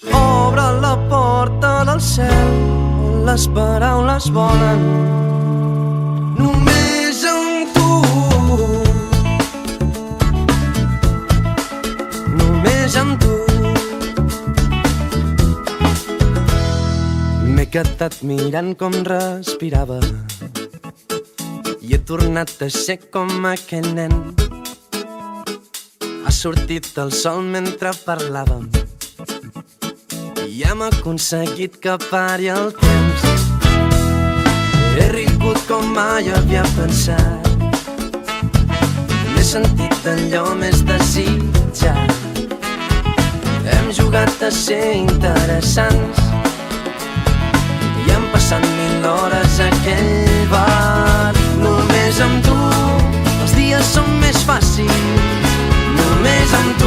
Obre la porta del cel on les paraules volen. Només amb tu, només amb tu. M'he quedat mirant com respirava i he tornat a ser com aquell nen. Ha sortit el sol mentre parlàvem i hem aconseguit que pari el temps. He rigut com mai havia pensat, m'he sentit allò més desitjat. Hem jugat a ser interessants i hem passat 1000 hores a aquell bar. Només amb tu els dies són més fàcils. Només amb tu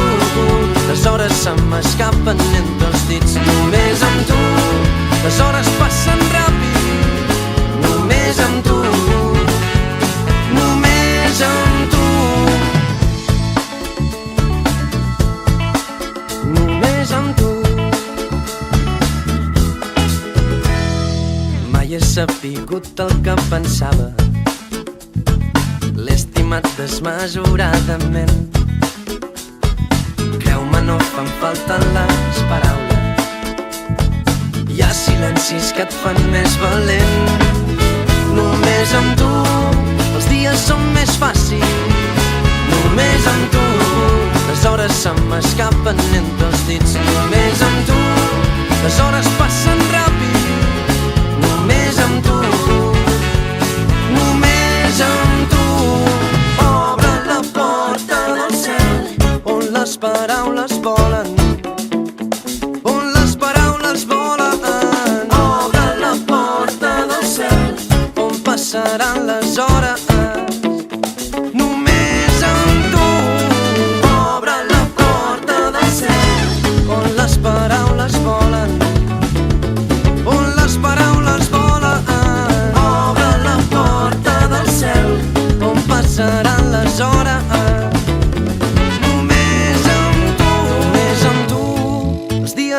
les hores se m'escapen entre els dits. Només amb tu les hores passen ràpid. Només amb tu, només amb tu, només amb tu. Mai he sabut el que pensava, l'he estimat desmesuradament. Creu-me, no fan falta les paraules, hi ha silencis que et fan més valent. Només amb tu els dies són més fàcils. Només amb tu les hores se m'escapen entre els dits. Només amb tu les hores passen ràpid. Només amb tu, només amb tu. Obre la porta del cel on les paraules volen, on les paraules volen. Obre la porta del cel on passaran les hores. Només amb tu. Obre la porta del cel on les paraules volen, on les paraules volen. Obre la porta del cel on passaran les hores.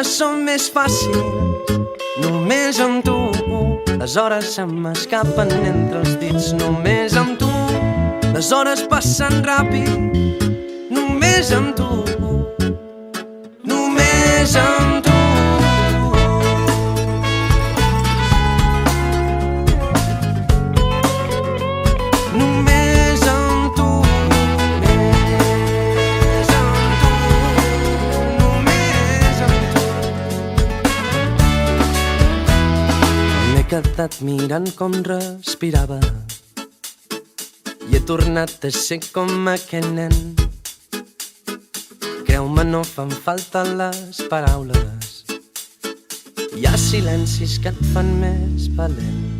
Són més fàcils. Només amb tu les hores se m'escapen entre els dits. Només amb tu les hores passen ràpid. Només amb tu, només amb tu. Només amb tu, només amb tu, només amb tu. M'he quedat mirant com respirava i he tornat a ser com aquell nen. Creu-me, no fan falta les paraules, hi ha silencis que et fan més valent.